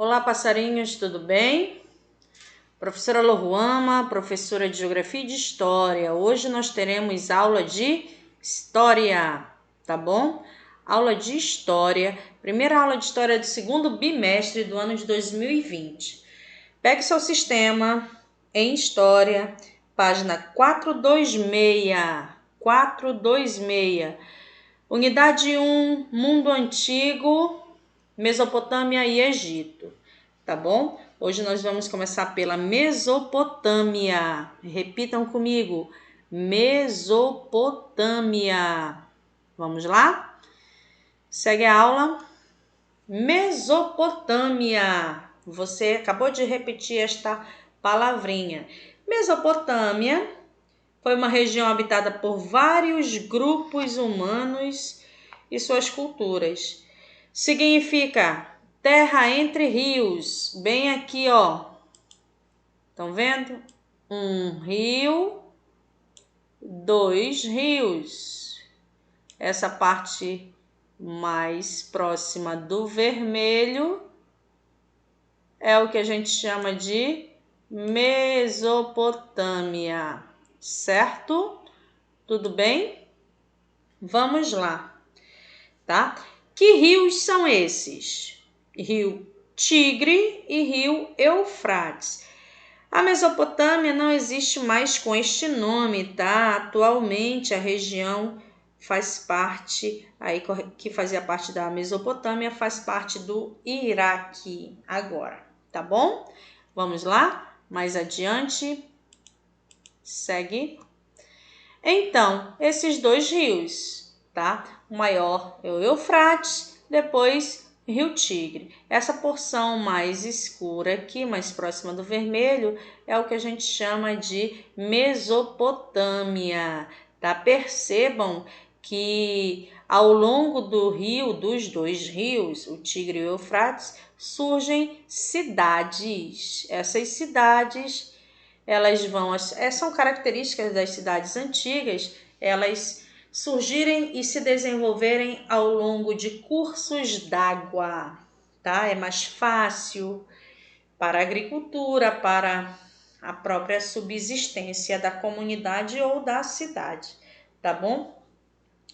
Olá, passarinhos, tudo bem? Professora Loruama, professora de Geografia e de História. Hoje nós teremos aula de História, tá bom? Aula de História, primeira aula de História do segundo bimestre do ano de 2020. Pegue seu sistema em História, página 426. Unidade 1, Mundo Antigo, Mesopotâmia e Egito, tá bom? Hoje nós vamos começar pela Mesopotâmia. Repitam comigo, Mesopotâmia. Vamos lá? Segue a aula. Mesopotâmia. Você acabou de repetir esta palavrinha. Mesopotâmia foi uma região habitada por vários grupos humanos e suas culturas. Significa terra entre rios. Bem aqui, ó. Estão vendo? Um rio, dois rios. Essa parte mais próxima do vermelho é o que a gente chama de Mesopotâmia, certo? Tudo bem? Vamos lá, tá? Que rios são esses? Rio Tigre e Rio Eufrates. A Mesopotâmia não existe mais com este nome, tá? Atualmente a região faz parte, aí que fazia parte da Mesopotâmia, faz parte do Iraque agora, tá bom? Vamos lá? Mais adiante. Segue. Então, esses dois rios, tá? O maior é o Eufrates, depois Rio Tigre. Essa porção mais escura aqui, mais próxima do vermelho, é o que a gente chama de Mesopotâmia, tá? Percebam que ao longo do rio, dos dois rios, o Tigre e o Eufrates, surgem cidades. Essas cidades são características das cidades antigas, elas surgirem e se desenvolverem ao longo de cursos d'água, tá? É mais fácil para a agricultura, para a própria subsistência da comunidade ou da cidade, tá bom?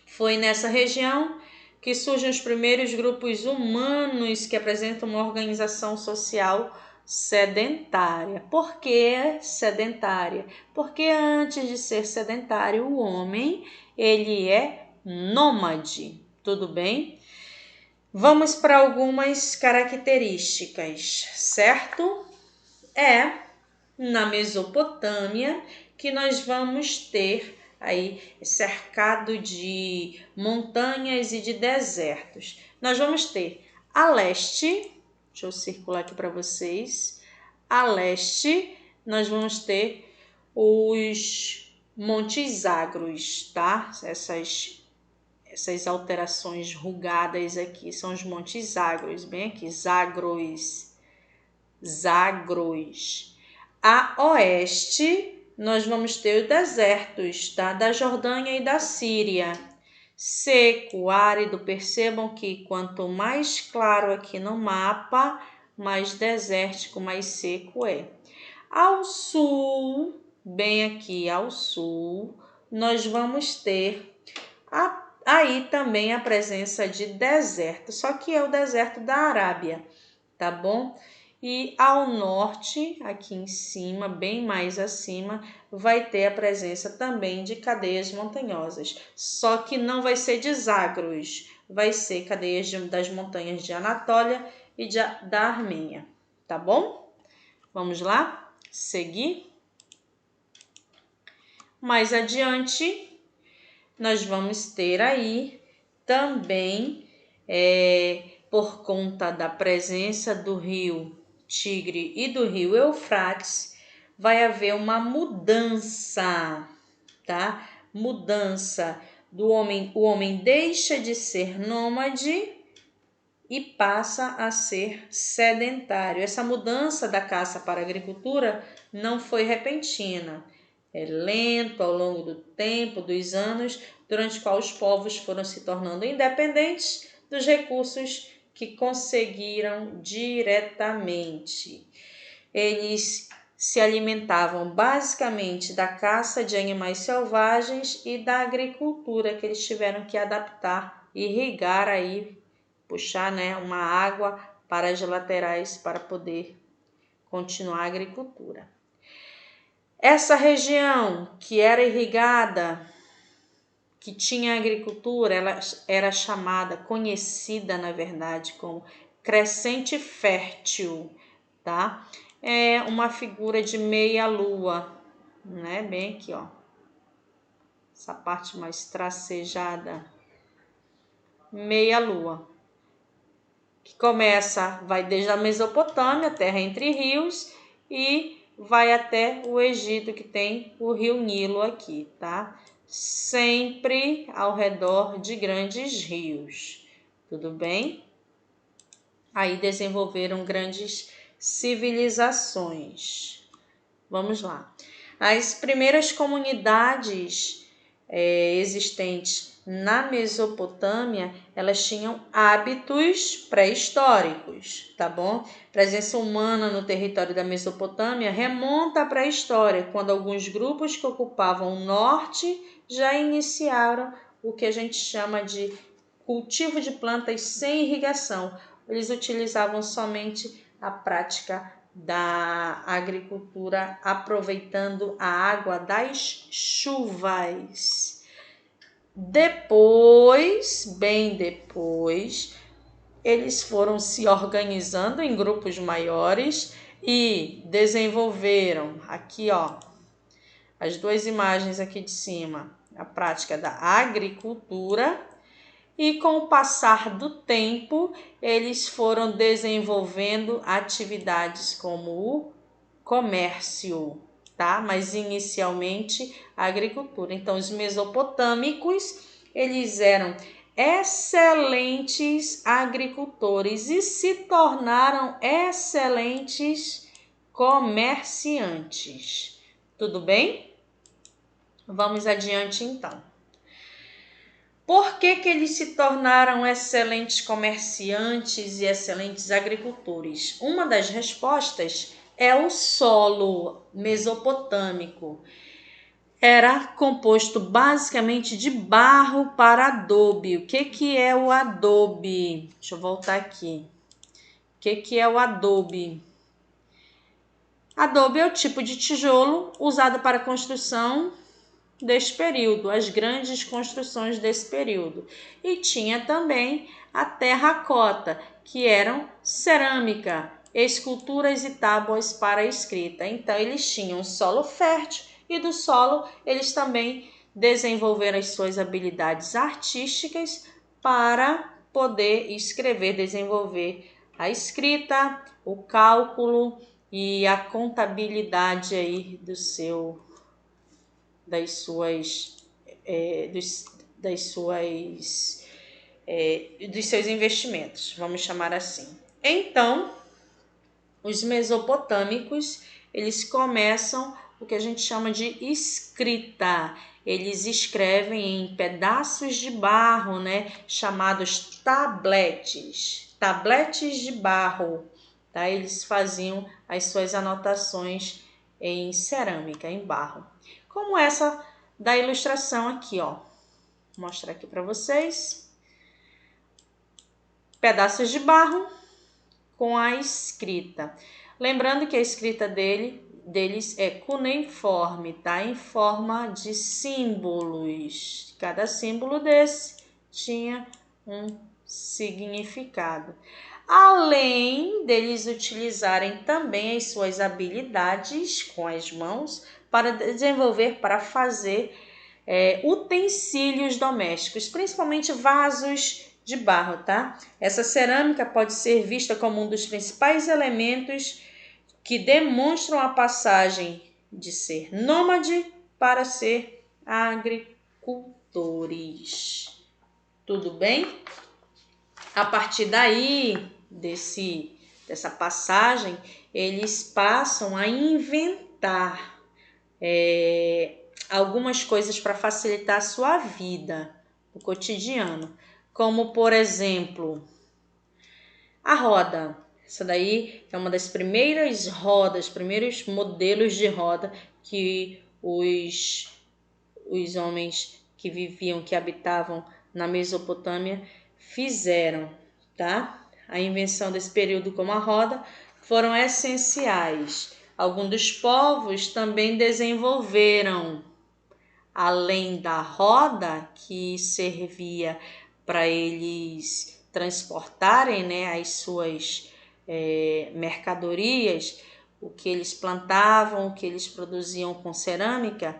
Foi nessa região que surgem os primeiros grupos humanos que apresentam uma organização social sedentária. Por que sedentária? Porque antes de ser sedentário, o homem, ele é nômade, tudo bem? Vamos para algumas características, certo? É na Mesopotâmia que nós vamos ter aí cercado de montanhas e de desertos. Nós vamos ter a leste, deixa eu circular aqui para vocês, a leste nós vamos ter os Montes Zagros, tá? Essas alterações rugadas aqui são os Montes Zagros, bem aqui, Zagros. A oeste, nós vamos ter os desertos, tá? Da Jordânia e da Síria. Seco, árido, percebam que quanto mais claro aqui no mapa, mais desértico, mais seco é. Ao sul, bem aqui ao sul, nós vamos ter aí também a presença de deserto, só que é o deserto da Arábia, tá bom? E ao norte, aqui em cima, bem mais acima, vai ter a presença também de cadeias montanhosas. Só que não vai ser de Zagros, vai ser cadeias das montanhas de Anatólia e da Armênia. Tá bom? Vamos lá? Seguir. Mais adiante, nós vamos ter aí também, por conta da presença do rio Tigre e do rio Eufrates, vai haver uma mudança, tá? Mudança do homem, o homem deixa de ser nômade e passa a ser sedentário. Essa mudança da caça para a agricultura não foi repentina. É lento ao longo do tempo, dos anos, durante os quais os povos foram se tornando independentes dos recursos que conseguiram diretamente. Eles se alimentavam basicamente da caça de animais selvagens e da agricultura que eles tiveram que adaptar, irrigar aí, puxar, né, uma água para as laterais para poder continuar a agricultura. Essa região que era irrigada, que tinha agricultura, ela era chamada, conhecida na verdade como crescente fértil, tá? É uma figura de meia lua, né? Bem aqui, ó. Essa parte mais tracejada, meia lua, que começa, vai desde a Mesopotâmia, terra entre rios, e vai até o Egito, que tem o rio Nilo aqui, tá? Sempre ao redor de grandes rios, tudo bem? Aí desenvolveram grandes civilizações. Vamos lá. As primeiras comunidades existentes na Mesopotâmia, elas tinham hábitos pré-históricos, tá bom? Presença humana no território da Mesopotâmia remonta à pré-história, quando alguns grupos que ocupavam o norte já iniciaram o que a gente chama de cultivo de plantas sem irrigação. Eles utilizavam somente a prática da agricultura aproveitando a água das chuvas. Depois, bem depois, eles foram se organizando em grupos maiores e desenvolveram, aqui ó, as duas imagens aqui de cima, a prática da agricultura. E com o passar do tempo, eles foram desenvolvendo atividades como o comércio, tá? Mas inicialmente a agricultura. Então, os mesopotâmicos, eles eram excelentes agricultores e se tornaram excelentes comerciantes. Tudo bem? Vamos adiante então. Por que eles se tornaram excelentes comerciantes e excelentes agricultores? Uma das respostas é o solo mesopotâmico. Era composto basicamente de barro para adobe. O que é o adobe? Deixa eu voltar aqui. O que é o adobe? Adobe é o tipo de tijolo usado para construção desse período, as grandes construções desse período. E tinha também a terracota, que eram cerâmica, esculturas e tábuas para escrita. Então, eles tinham solo fértil e do solo eles também desenvolveram as suas habilidades artísticas para poder escrever, desenvolver a escrita, o cálculo e a contabilidade aí dos seus investimentos, vamos chamar assim. Então, os mesopotâmicos, eles começam o que a gente chama de escrita. Eles escrevem em pedaços de barro, né, chamados tabletes, tabletes de barro, tá? Eles faziam as suas anotações em cerâmica, em barro. Como essa da ilustração aqui, ó. Vou mostrar aqui para vocês. Pedaços de barro com a escrita. Lembrando que a escrita deles é cuneiforme, tá? Em forma de símbolos. Cada símbolo desse tinha um significado. Além deles utilizarem também as suas habilidades com as mãos para desenvolver, para fazer utensílios domésticos, principalmente vasos de barro, tá? Essa cerâmica pode ser vista como um dos principais elementos que demonstram a passagem de ser nômade para ser agricultores. Tudo bem? A partir daí, dessa passagem, eles passam a inventar algumas coisas para facilitar a sua vida, o cotidiano, como por exemplo, A roda. Essa daí é uma das primeiras rodas, primeiros modelos de roda que os homens que viviam, que habitavam na Mesopotâmia fizeram, tá? A invenção desse período como a roda foram essenciais. Alguns dos povos também desenvolveram, além da roda que servia para eles transportarem, né, as suas mercadorias, o que eles plantavam, o que eles produziam com cerâmica,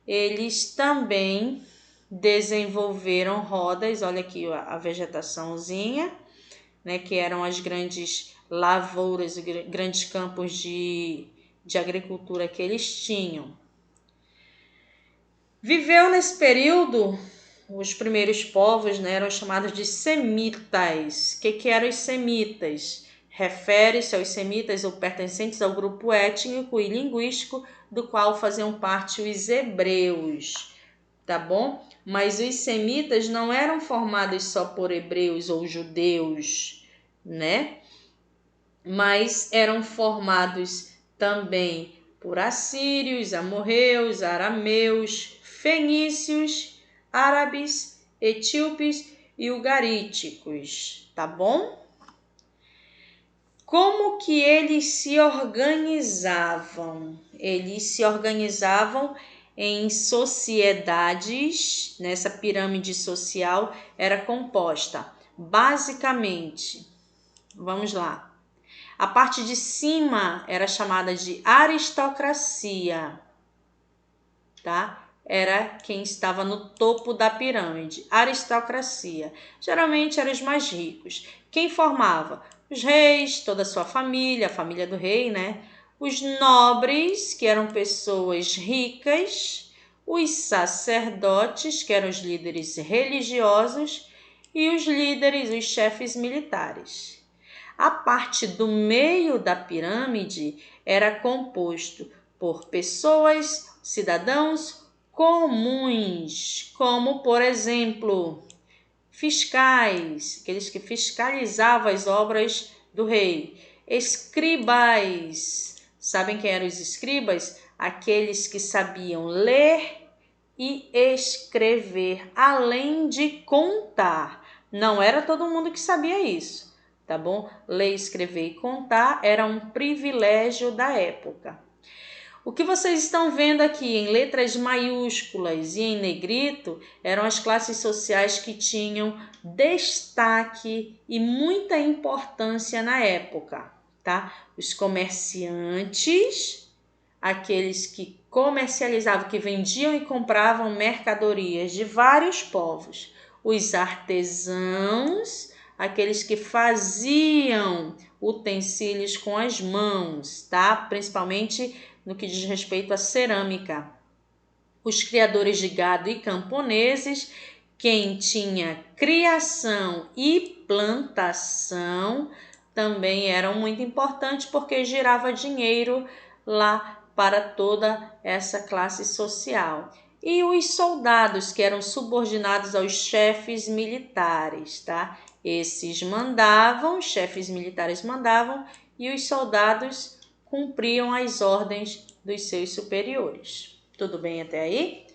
eles também desenvolveram rodas. Olha aqui a vegetaçãozinha, né, que eram as grandes lavouras, grandes campos de agricultura que eles tinham. Viveu nesse período, os primeiros povos, né, eram chamados de semitas. O que eram os semitas? Refere-se aos semitas ou pertencentes ao grupo étnico e linguístico do qual faziam parte os hebreus, tá bom? Mas os semitas não eram formados só por hebreus ou judeus, né? Mas eram formados também por assírios, amorreus, arameus, fenícios, árabes, etíopes e ugaríticos, tá bom? Como que eles se organizavam? Eles se organizavam em sociedades. Nessa pirâmide social era composta, basicamente, vamos lá. A parte de cima era chamada de aristocracia, tá? Era quem estava no topo da pirâmide, aristocracia. Geralmente eram os mais ricos. Quem formava? Os reis, toda a sua família, a família do rei, né? Os nobres, que eram pessoas ricas, os sacerdotes, que eram os líderes religiosos, e os líderes, os chefes militares. A parte do meio da pirâmide era composto por pessoas, cidadãos comuns, como, por exemplo, fiscais, aqueles que fiscalizavam as obras do rei. Escribas, sabem quem eram os escribas? Aqueles que sabiam ler e escrever, além de contar. Não era todo mundo que sabia isso, tá bom? Ler, escrever e contar era um privilégio da época. O que vocês estão vendo aqui em letras maiúsculas e em negrito eram as classes sociais que tinham destaque e muita importância na época, tá? Os comerciantes, aqueles que comercializavam, que vendiam e compravam mercadorias de vários povos. Os artesãos, aqueles que faziam utensílios com as mãos, tá? Principalmente no que diz respeito à cerâmica. Os criadores de gado e camponeses, quem tinha criação e plantação, também eram muito importantes porque girava dinheiro lá para toda essa classe social. E os soldados, que eram subordinados aos chefes militares, tá? Esses mandavam, os chefes militares mandavam, e os soldados cumpriam as ordens dos seus superiores. Tudo bem até aí?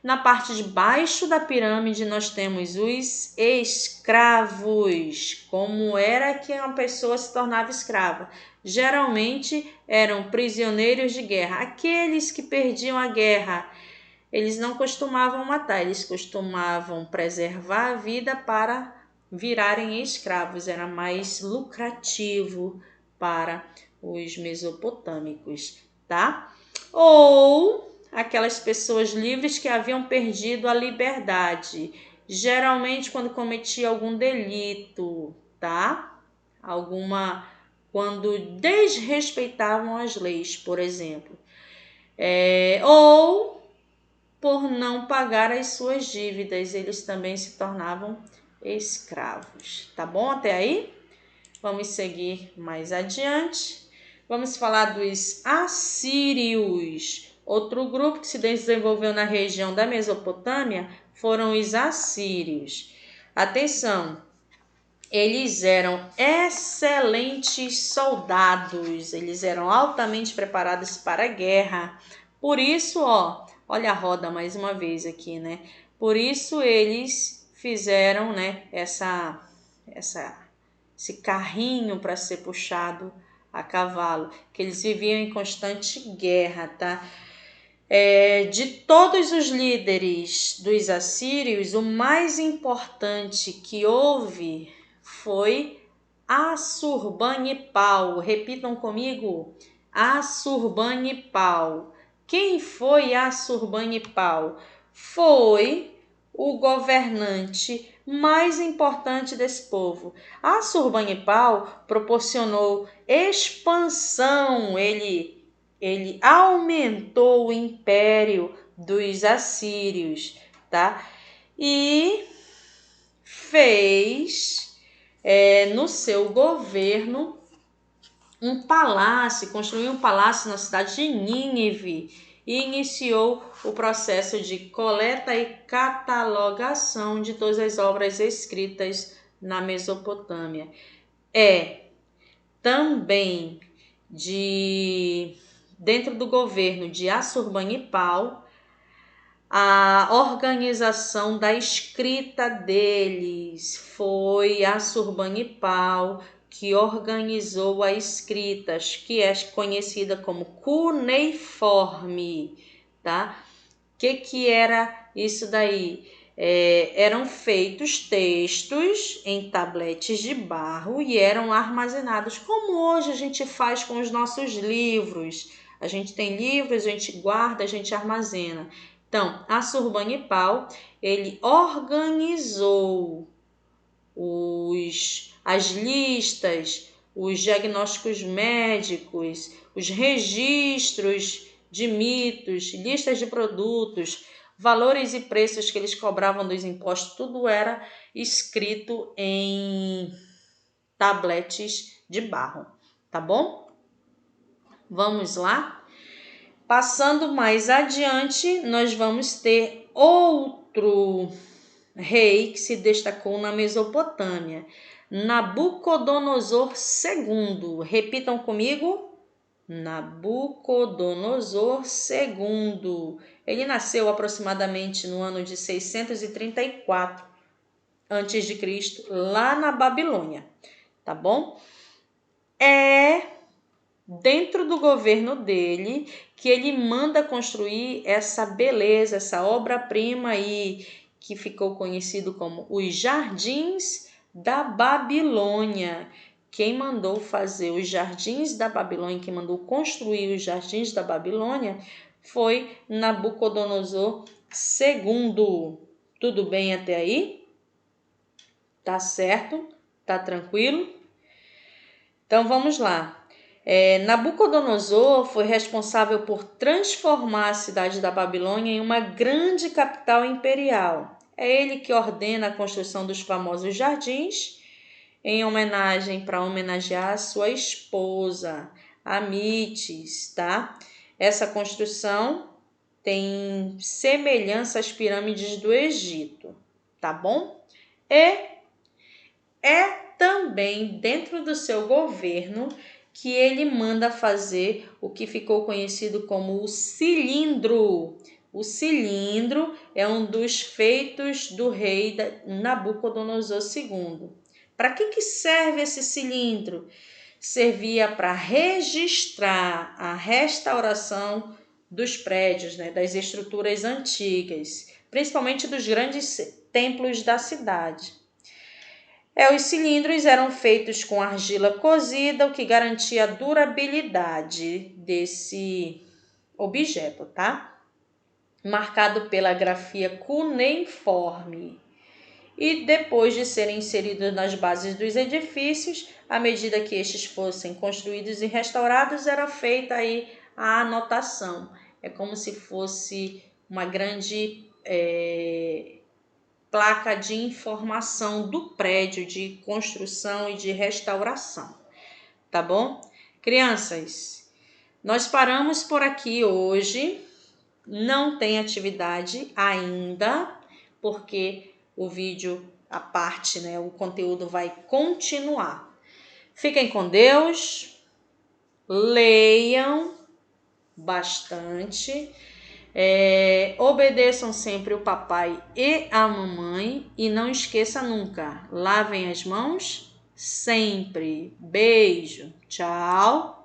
Na parte de baixo da pirâmide nós temos os escravos. Como era que uma pessoa se tornava escrava? Geralmente eram prisioneiros de guerra. Aqueles que perdiam a guerra, eles não costumavam matar, eles costumavam preservar a vida para virarem escravos. Era mais lucrativo para os mesopotâmicos, tá? Ou aquelas pessoas livres que haviam perdido a liberdade, geralmente quando cometia algum delito, tá? Quando desrespeitavam as leis, por exemplo. Ou por não pagar as suas dívidas, eles também se tornavam escravos. Tá bom até aí? Vamos seguir mais adiante. Vamos falar dos assírios. Outro grupo que se desenvolveu na região da Mesopotâmia foram os assírios. Atenção, Eles eram excelentes soldados, eles eram altamente preparados para a guerra. Por isso, ó, olha a roda mais uma vez aqui, né? Por isso eles fizeram, né, esse carrinho para ser puxado a cavalo, que eles viviam em constante guerra, tá? De todos os líderes dos assírios, o mais importante que houve foi Assurbanipal. Repitam comigo: Assurbanipal. Quem foi Assurbanipal? Foi o governante mais importante desse povo. Assurbanipal proporcionou expansão, ele aumentou o império dos assírios, tá? E fez no seu governo construiu um palácio na cidade de Nínive e iniciou o processo de coleta e catalogação de todas as obras escritas na Mesopotâmia. Também dentro do governo de Assurbanipal, a organização da escrita deles. Foi Assurbanipal que organizou a escrita, que é conhecida como cuneiforme, tá? Que era isso daí? Eram feitos textos em tabletes de barro e eram armazenados, como hoje a gente faz com os nossos livros. A gente tem livros, a gente guarda, a gente armazena. Então, Assurbanipal, ele organizou as listas, os diagnósticos médicos, os registros de mitos, listas de produtos, valores e preços que eles cobravam dos impostos, tudo era escrito em tabletes de barro, tá bom? Vamos lá? Passando mais adiante, nós vamos ter outro rei que se destacou na Mesopotâmia, Nabucodonosor II. Repitam comigo: Nabucodonosor II. Ele nasceu aproximadamente no ano de 634 a.C., lá na Babilônia, tá bom? Dentro do governo dele que ele manda construir essa beleza, essa obra-prima aí, que ficou conhecido como os Jardins da Babilônia. Quem mandou fazer os Jardins da Babilônia, quem mandou construir os Jardins da Babilônia foi Nabucodonosor II. Tudo bem até aí? Tá certo? Tá tranquilo? Então vamos lá. Nabucodonosor foi responsável por transformar a cidade da Babilônia em uma grande capital imperial. É ele que ordena a construção dos famosos jardins para homenagear a sua esposa, Amites, tá? Essa construção tem semelhança às pirâmides do Egito, tá bom? Também dentro do seu governo que ele manda fazer o que ficou conhecido como o cilindro. O cilindro é um dos feitos do rei Nabucodonosor II. Para que serve esse cilindro? Servia para registrar a restauração dos prédios, né, das estruturas antigas, principalmente dos grandes templos da cidade. Os cilindros eram feitos com argila cozida, o que garantia a durabilidade desse objeto, tá? Marcado pela grafia cuneiforme. E depois de serem inseridos nas bases dos edifícios, à medida que estes fossem construídos e restaurados, era feita aí a anotação. É como se fosse uma grande placa de informação do prédio de construção e de restauração, tá bom? Crianças, nós paramos por aqui hoje, não tem atividade ainda, porque o vídeo a parte, né? O conteúdo vai continuar. Fiquem com Deus, leiam bastante, obedeçam sempre o papai e a mamãe e não esqueça nunca, lavem as mãos sempre. Beijo, tchau.